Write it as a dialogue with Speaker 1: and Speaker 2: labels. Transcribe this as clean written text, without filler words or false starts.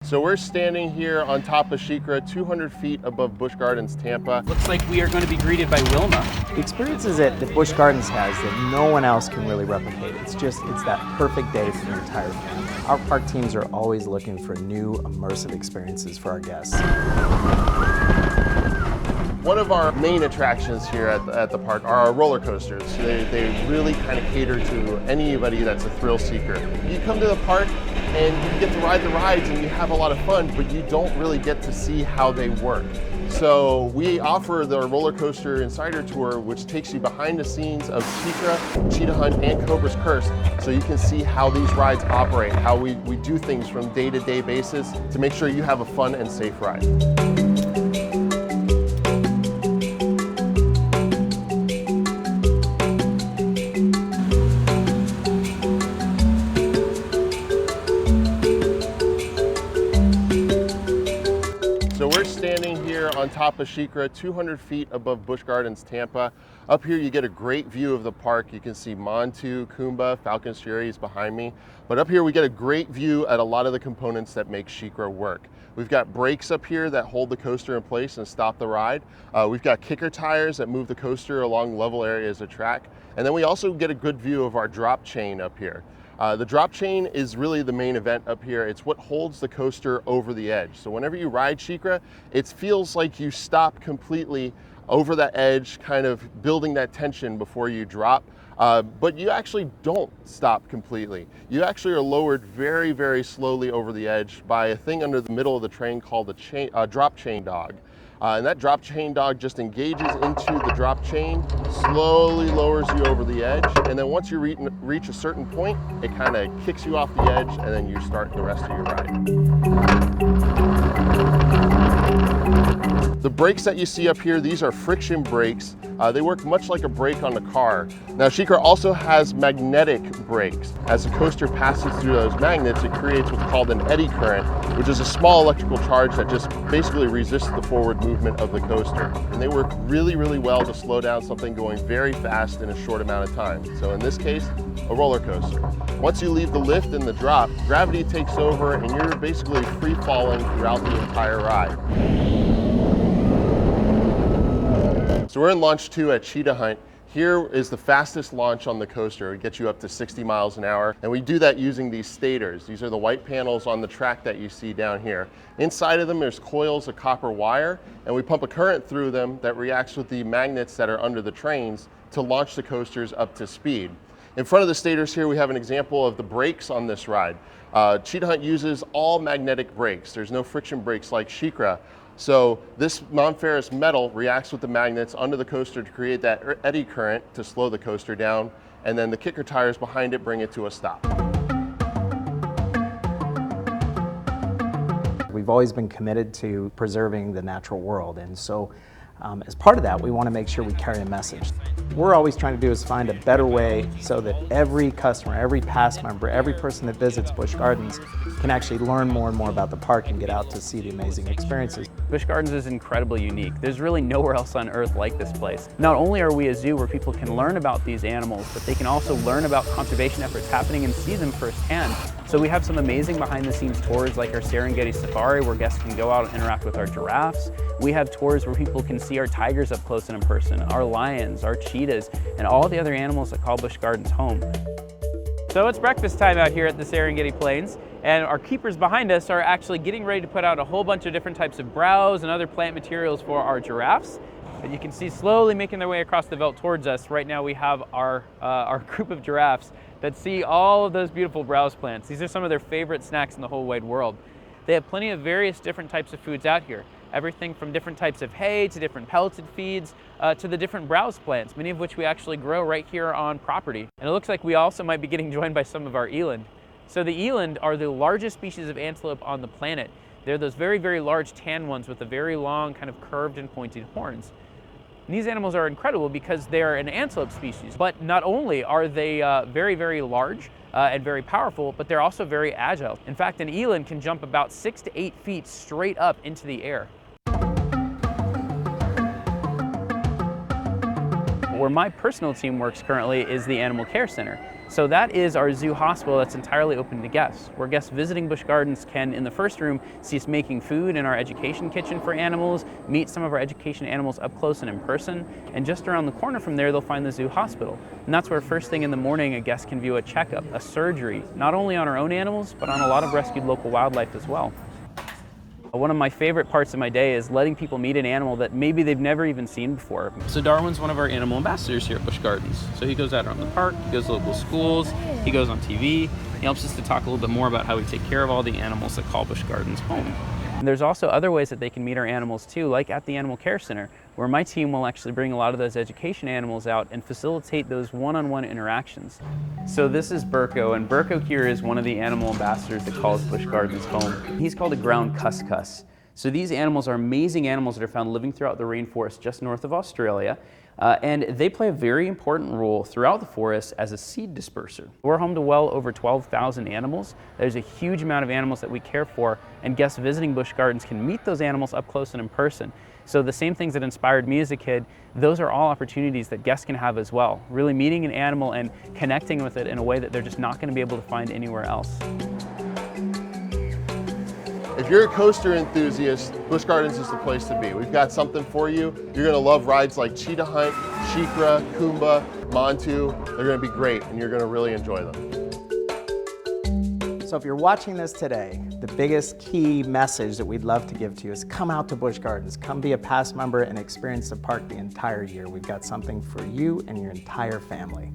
Speaker 1: So we're standing here on top of SheiKra, 200 feet above Busch Gardens Tampa.
Speaker 2: Looks like we are going to be greeted by Wilma.
Speaker 3: The experiences that Busch Gardens has that no one else can really replicate. It's that perfect day for the entire family. Our park teams are always looking for new immersive experiences for our guests.
Speaker 1: One of our main attractions here at the park are our roller coasters. They really kind of cater to anybody that's a thrill seeker. You come to the park and you get to ride the rides and you have a lot of fun, but you don't really get to see how they work. So we offer the roller coaster insider tour, which takes you behind the scenes of SheiKra, Cheetah Hunt, and Cobra's Curse, so you can see how these rides operate, how we do things from day-to-day basis to make sure you have a fun and safe ride. So we're standing here on top of SheiKra, 200 feet above Busch Gardens Tampa. Up here you get a great view of the park. You can see Montu, Kumba, Falcon's Fury is behind me. But up here we get a great view at a lot of the components that make SheiKra work. We've got brakes up here that hold the coaster in place and stop the ride. We've got kicker tires that move the coaster along level areas of track. And then we also get a good view of our drop chain up here. The drop chain is really the main event up here. It's what holds the coaster over the edge. So whenever you ride SheiKra, it feels like you stop completely over that edge, kind of building that tension before you drop. But you actually don't stop completely. You actually are lowered very, very slowly over the edge by a thing under the middle of the train called a drop chain dog. And that drop chain dog just engages into the drop chain, slowly lowers you over the edge, and then once you reach a certain point, it kind of kicks you off the edge, and then you start the rest of your ride. The brakes that you see up here, these are friction brakes. They work much like a brake on a car. Now SheiKra also has magnetic brakes. As the coaster passes through those magnets, it creates what's called an eddy current, which is a small electrical charge that just basically resists the forward movement of the coaster. And they work really, really well to slow down something going very fast in a short amount of time. So in this case, a roller coaster. Once you leave the lift and the drop, gravity takes over and you're basically free falling throughout the entire ride. So we're in launch 2 at Cheetah Hunt. Here is the fastest launch on the coaster. It gets you up to 60 miles an hour. And we do that using these stators. These are the white panels on the track that you see down here. Inside of them, there's coils of copper wire, and we pump a current through them that reacts with the magnets that are under the trains to launch the coasters up to speed. In front of the stators here, we have an example of the brakes on this ride. Cheetah Hunt uses all magnetic brakes. There's no friction brakes like SheiKra. So this non-ferrous metal reacts with the magnets under the coaster to create that eddy current to slow the coaster down, and then the kicker tires behind it bring it to a stop.
Speaker 3: We've always been committed to preserving the natural world, and so as part of that, we want to make sure we carry a message. We're always trying to do is find a better way so that every customer, every past member, every person that visits Busch Gardens can actually learn more and more about the park and get out to see the amazing experiences.
Speaker 2: Busch Gardens is incredibly unique. There's really nowhere else on earth like this place. Not only are we a zoo where people can learn about these animals, but they can also learn about conservation efforts happening and see them firsthand. So we have some amazing behind-the-scenes tours like our Serengeti Safari, where guests can go out and interact with our giraffes. We have tours where people can see our tigers up close and in person, our lions, our cheetahs, and all the other animals that call Busch Gardens home. So it's breakfast time out here at the Serengeti Plains, and our keepers behind us are actually getting ready to put out a whole bunch of different types of browse and other plant materials for our giraffes. And you can see slowly making their way across the veldt towards us. Right now we have our group of giraffes that see all of those beautiful browse plants. These are some of their favorite snacks in the whole wide world. They have plenty of various different types of foods out here. Everything from different types of hay to different pelleted feeds to the different browse plants, many of which we actually grow right here on property. And it looks like we also might be getting joined by some of our eland. So the eland are the largest species of antelope on the planet. They're those very, very large tan ones with the very long kind of curved and pointed horns. And these animals are incredible because they're an antelope species, but not only are they very, very large and very powerful, but they're also very agile. In fact, an eland can jump about 6 to 8 feet straight up into the air. Where my personal team works currently is the Animal Care Center. So that is our zoo hospital that's entirely open to guests, where guests visiting Busch Gardens can, in the first room, see us making food in our education kitchen for animals, meet some of our education animals up close and in person, and just around the corner from there they'll find the zoo hospital. And that's where first thing in the morning a guest can view a checkup, a surgery, not only on our own animals, but on a lot of rescued local wildlife as well. One of my favorite parts of my day is letting people meet an animal that maybe they've never even seen before. So Darwin's one of our animal ambassadors here at Busch Gardens. So he goes out around the park, he goes to local schools, he goes on TV. He helps us to talk a little bit more about how we take care of all the animals that call Busch Gardens home. And there's also other ways that they can meet our animals too, like at the Animal Care Center, where my team will actually bring a lot of those education animals out and facilitate those one-on-one interactions. So this is Burko, and Burko here is one of the animal ambassadors that calls Busch Gardens home. He's called a ground cuscus. So these animals are amazing animals that are found living throughout the rainforest just north of Australia. And they play a very important role throughout the forest as a seed disperser. We're home to well over 12,000 animals. There's a huge amount of animals that we care for, and guests visiting Busch Gardens can meet those animals up close and in person. So the same things that inspired me as a kid, those are all opportunities that guests can have as well. Really meeting an animal and connecting with it in a way that they're just not going to be able to find anywhere else.
Speaker 1: If you're a coaster enthusiast, Busch Gardens is the place to be. We've got something for you. You're gonna love rides like Cheetah Hunt, Shikra, Kumba, Montu. They're gonna be great and you're gonna really enjoy them.
Speaker 3: So if you're watching this today, the biggest key message that we'd love to give to you is come out to Busch Gardens. Come be a past member and experience the park the entire year. We've got something for you and your entire family.